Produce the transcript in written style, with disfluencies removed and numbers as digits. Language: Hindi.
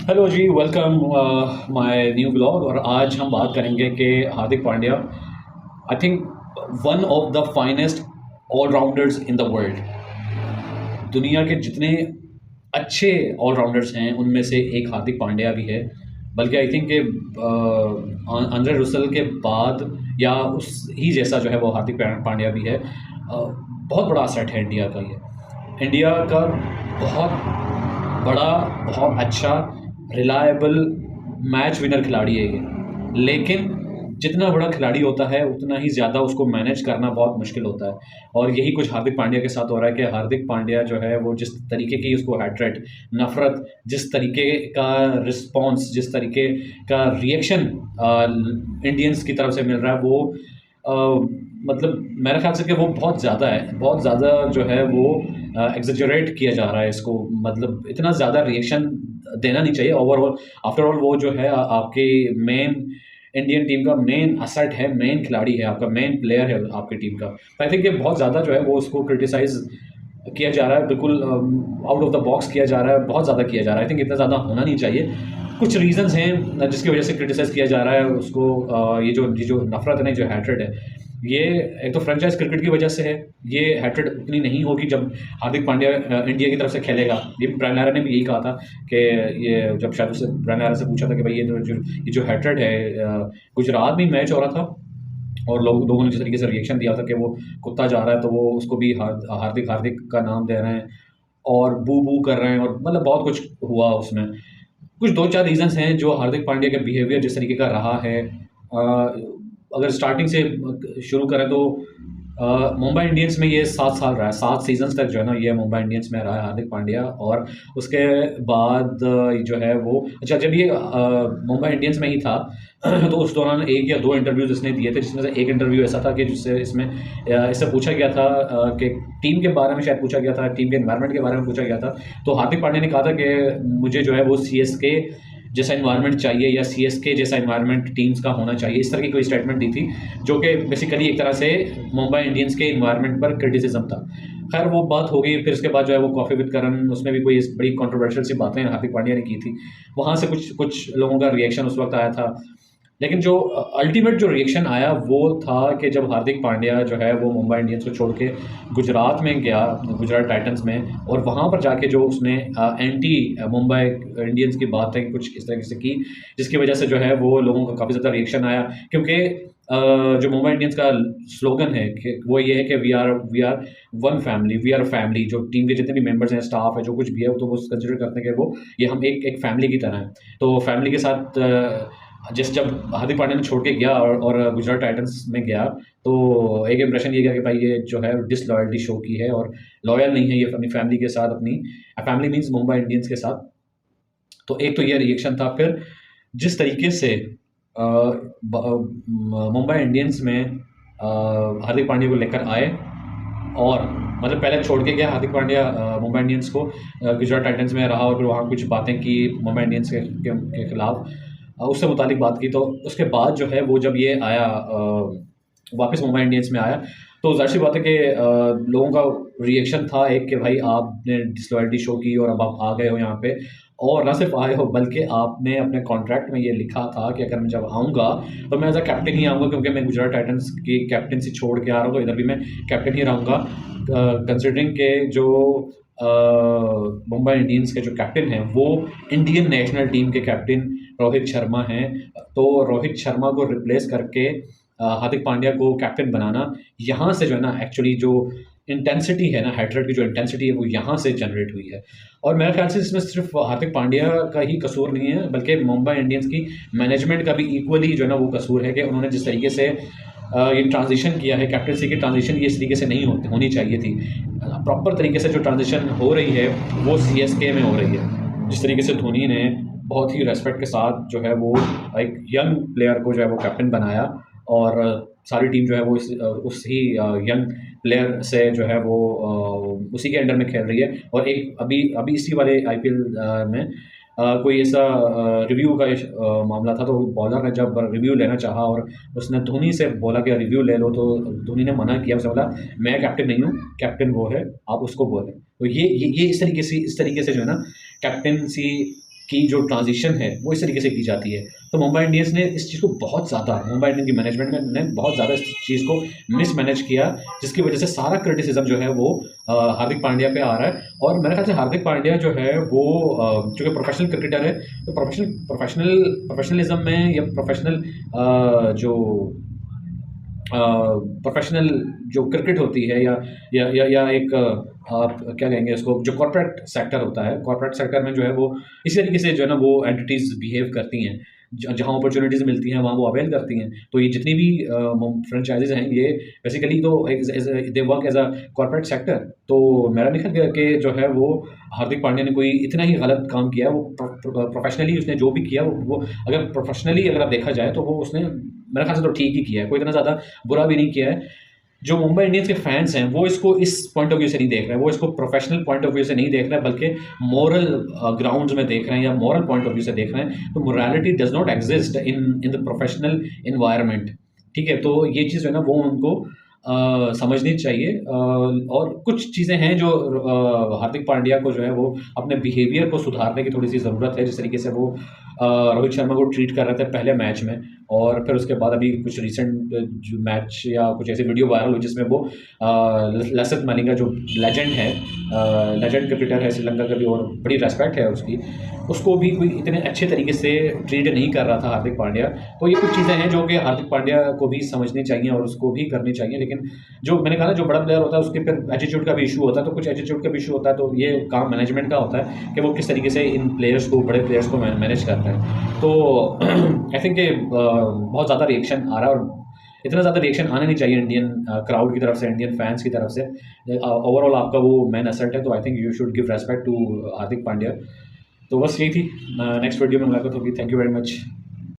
हेलो जी, वेलकम माय न्यू ब्लॉग। और आज हम बात करेंगे कि Hardik Pandya I think one of the finest allrounders in the world. दुनिया के जितने अच्छे ऑलराउंडर्स हैं उनमें से एक हार्दिक पांड्या भी है। बल्कि आई थिंक कि आंद्रे रसल के बाद या उस ही जैसा जो है वो हार्दिक पांड्या भी है। बहुत बड़ा असर है इंडिया का। ये इंडिया का बहुत बड़ा, बहुत अच्छा, रिलायबल मैच विनर खिलाड़ी है ये। लेकिन जितना बड़ा खिलाड़ी होता है उतना ही ज़्यादा उसको मैनेज करना बहुत मुश्किल होता है। और यही कुछ हार्दिक पांड्या के साथ हो रहा है कि हार्दिक पांड्या जो है वो जिस तरीके की उसको हैट्रेट, नफ़रत, जिस तरीके का रिस्पॉन्स, जिस तरीके का रिएक्शन इंडियंस की तरफ से मिल रहा है वो मतलब मेरे ख्याल से कि वो बहुत ज़्यादा है। बहुत ज़्यादा जो है वो एग्जेजरेट किया जा रहा है इसको। मतलब इतना ज़्यादा रिएक्शन देना नहीं चाहिए। ओवरऑल आफ्टर ऑल वो जो है आपकी मेन इंडियन टीम का मेन असेट है, मेन खिलाड़ी है, आपका मेन प्लेयर है आपकी टीम का। तो आई थिंक ये बहुत ज़्यादा जो है वो उसको क्रिटिसाइज़ किया जा रहा है, बिल्कुल आउट ऑफ द बॉक्स किया जा रहा है, बहुत ज़्यादा किया जा रहा है। आई थिंक इतना ज़्यादा होना नहीं चाहिए। कुछ रीजंस हैं जिसकी वजह से क्रिटिसाइज़ किया जा रहा है उसको। ये जो नफ़रत है ना, जो हैट्रेड है, ये एक तो फ्रेंचाइज क्रिकेट की वजह से है। ये हैट्रेड उतनी नहीं होगी जब हार्दिक पांड्या इंडिया की तरफ से खेलेगा। ये ब्रायन लारा ने भी यही कहा था कि ये जब शायद उससे ब्रायन लारा से पूछा था कि भाई ये जो हैट्रेड है, गुजरात में मैच हो रहा था और लोगों ने जिस तरीके से रिएक्शन दिया था कि वो कुत्ता जा रहा है तो वो उसको भी हार्दिक हार्दिक का नाम दे रहे हैं और बू बू कर रहे हैं, और मतलब बहुत कुछ हुआ उसमें। कुछ दो चार रीजंस हैं जो हार्दिक पांड्या का बिहेवियर जिस तरीके का रहा है। अगर स्टार्टिंग से शुरू करें तो मुंबई इंडियंस में ये 7 साल रहा है, 7 सीजन्स तक जो है ना ये मुंबई इंडियंस में रहा है हार्दिक पांड्या। और उसके बाद जो है वो अच्छा, जब ये मुंबई इंडियंस में ही था तो उस दौरान एक या दो इंटरव्यूज़ इसने दिए थे, जिसमें से एक इंटरव्यू ऐसा था कि जिससे इससे पूछा गया था कि टीम के बारे में शायद पूछा गया था, टीम के एनवायरनमेंट के बारे में पूछा गया था। तो हार्दिक पांड्या ने कहा था कि मुझे जो है वो सीएसके जैसा एनवायरनमेंट चाहिए या सीएसके जैसा एनवायरनमेंट टीम्स का होना चाहिए, इस तरह की कोई स्टेटमेंट दी थी, जो कि बेसिकली एक तरह से मुंबई इंडियंस के एनवायरनमेंट पर क्रिटिसिज्म था। खैर वो बात हो गई। फिर उसके बाद जो है वो कॉफ़ी विद करण, उसमें भी कोई बड़ी कंट्रोवर्शियल सी बातें हार्दिक पांड्या ने की थी। वहाँ से कुछ कुछ लोगों का रिएक्शन उस वक्त आया था। लेकिन जो अल्टीमेट जो रिएक्शन आया वो था कि जब हार्दिक पांड्या जो है वो मुंबई इंडियंस को छोड़ के गुजरात में गया, गुजरात टाइटंस में, और वहाँ पर जाके जो उसने एंटी मुंबई इंडियंस की बातें कुछ इस तरीके से की, जिसकी वजह से जो है वो लोगों का काफ़ी ज़्यादा रिएक्शन आया। क्योंकि जो मुंबई इंडियंस का स्लोगन है कि वो ये है कि we are one family, we are family. जो टीम के जितने भी मेंबर्स हैं, स्टाफ है, जो कुछ भी है, तो वो कंसिडर करते हैं कि वो ये हम एक फैमिली की तरह हैं। तो फैमिली के साथ जब हार्दिक पांड्या ने छोड़ के गया और गुजरात टाइटंस में गया, तो एक इंप्रेशन ये गया कि भाई ये जो है डिसलॉयल्टी शो की है और लॉयल नहीं है ये अपनी फैमिली के साथ, अपनी फैमिली मीन्स मुंबई इंडियंस के साथ। तो एक तो ये रिएक्शन था। फिर जिस तरीके से मुंबई इंडियंस में हार्दिक पांड्या को लेकर आए, और मतलब पहले छोड़ के गया हार्दिक पांड्या मुंबई इंडियंस को, गुजरात टाइटंस में रहा और फिर वहाँ कुछ बातें की मुंबई इंडियंस के खिलाफ, उससे मुतालिक बात की। तो उसके बाद जो है वो जब ये आया वापस मुंबई इंडियंस में आया, तो ज़ाहिर सी बात है कि लोगों का रिएक्शन था एक कि भाई आपने डिसलॉयल्टी शो की और अब आप आ गए हो यहाँ पे। और ना सिर्फ आए हो बल्कि आपने अपने कॉन्ट्रैक्ट में ये लिखा था कि अगर मैं जब आऊँगा तो मैं एज अ कैप्टन ही आऊँगा, क्योंकि मैं गुजरात टाइटंस की कैप्टनसी छोड़ के आ रहा हूँ तो इधर भी मैं कैप्टन ही रहूँगा। कंसिडरिंग के जो मुंबई इंडियंस के जो कैप्टन हैं वो इंडियन नेशनल टीम के कैप्टन रोहित शर्मा हैं। तो रोहित शर्मा को रिप्लेस करके हार्दिक पांड्या को कैप्टन बनाना, यहाँ से जो है ना एक्चुअली जो इंटेंसिटी है ना, हैट्रेड की जो इंटेंसिटी है वो यहाँ से जनरेट हुई है। और मेरे ख्याल से इसमें सिर्फ हार्दिक पांड्या का ही कसूर नहीं है, बल्कि मुंबई इंडियंस की मैनेजमेंट का भी इक्वली जो है ना वो कसूर है कि उन्होंने जिस तरीके से ये ट्रांजिशन किया है, कैप्टनसी की ट्रांजिशन ये इस तरीके से नहीं होनी चाहिए थी। प्रॉपर तरीके से जो ट्रांजिशन हो रही है वो सीएसके में हो रही है। जिस तरीके से धोनी ने बहुत ही रेस्पेक्ट के साथ जो है वो एक यंग प्लेयर को जो है वो कैप्टन बनाया, और सारी टीम जो है वो उसी यंग प्लेयर से जो है वो उसी के अंडर में खेल रही है। और एक अभी अभी इसी वाले आईपीएल में कोई ऐसा रिव्यू का मामला था, तो बॉलर ने जब रिव्यू लेना चाहा और उसने धोनी से बोला कि रिव्यू ले लो, तो धोनी ने मना किया। उसने बोला मैं कैप्टन नहीं हूँ, कैप्टन वो है, आप उसको बोलें। तो ये इस तरीके से जो है ना कैप्टनसी की जो ट्रांजिशन है वो इस तरीके से की जाती है। तो मुंबई इंडियंस ने इस चीज़ को बहुत ज़्यादा, मुंबई इंडियन की मैनेजमेंट ने बहुत ज़्यादा इस चीज़ को मिसमैनेज किया, जिसकी वजह से सारा क्रिटिसिज्म जो है वो हार्दिक पांड्या पे आ रहा है। और मेरे ख्याल से हार्दिक पांड्या जो है वो चूँकि प्रोफेशनल क्रिकेटर है, तो प्रोफेशनलिज्म में या जो प्रोफेशनल जो क्रिकेट होती है या एक आप क्या कहेंगे इसको, जो कॉर्पोरेट सेक्टर होता है, कॉर्पोरेट सेक्टर में जो है वो इसी तरीके से जो है ना वो एंटिटीज़ बिहेव करती हैं। जहाँ अपॉर्चुनिटीज़ मिलती हैं वहाँ वो अवेल करती हैं। तो ये जितनी भी फ्रेंचाइजीज़ हैं, ये बेसिकली तो they work as a corporate sector. तो मेरा नहीं ख्याल कि जो है वो हार्दिक पांड्या ने कोई इतना ही गलत काम किया। वो प्रोफेशनली उसने जो भी किया वो अगर प्रोफेशनली अगर आप देखा जाए तो वो उसने मेरे ख्याल से तो ठीक ही किया है, कोई इतना ज़्यादा बुरा भी नहीं किया है। जो मुंबई इंडियंस के फैंस हैं वो इसको इस पॉइंट ऑफ व्यू से नहीं देख रहे हैं, वो इसको प्रोफेशनल पॉइंट ऑफ व्यू से नहीं देख रहे हैं, बल्कि मॉरल ग्राउंड्स में देख रहे हैं या मॉरल पॉइंट ऑफ व्यू से देख रहे हैं। तो morality does not exist in the professional environment. ठीक है, तो ये चीज़ जो है ना वो उनको समझनी चाहिए। और कुछ चीज़ें हैं जो हार्दिक पांड्या को जो है वो अपने बिहेवियर को सुधारने की थोड़ी सी ज़रूरत है। जिस तरीके से वो रोहित शर्मा को ट्रीट कर रहे थे पहले मैच में, और फिर उसके बाद अभी कुछ रिसेंट जो मैच या कुछ ऐसी वीडियो वायरल हुई जिसमें वो लसित मलिंगा जो लेजेंड है, लेजेंड क्रिकेटर है श्रीलंका का भी और बड़ी रेस्पेक्ट है उसकी, उसको भी कोई इतने अच्छे तरीके से ट्रीट नहीं कर रहा था हार्दिक पांड्या। तो ये कुछ चीज़ें हैं जो कि हार्दिक पांड्या को भी समझनी चाहिए और उसको भी करनी चाहिए। लेकिन जो मैंने कहा ना, जो बड़ा प्लेयर होता है उसके फिर एटीट्यूड का भी इशू होता है, तो कुछ एटीट्यूड का भी इशू होता है। तो ये काम मैनेजमेंट का होता है कि वो किस तरीके से इन प्लेयर्स को, बड़े प्लेयर्स को मैनेज करता है। तो आई थिंक बहुत ज़्यादा रिएक्शन आ रहा है, और इतना ज़्यादा रिएक्शन आना नहीं चाहिए इंडियन क्राउड की तरफ से, इंडियन फैंस की तरफ से। ओवरऑल आपका वो मैन एसेट है, तो I think you should give respect to Hardik Pandya. तो बस यही थी। नेक्स्ट वीडियो में मुलाकात होगी। Thank you very much.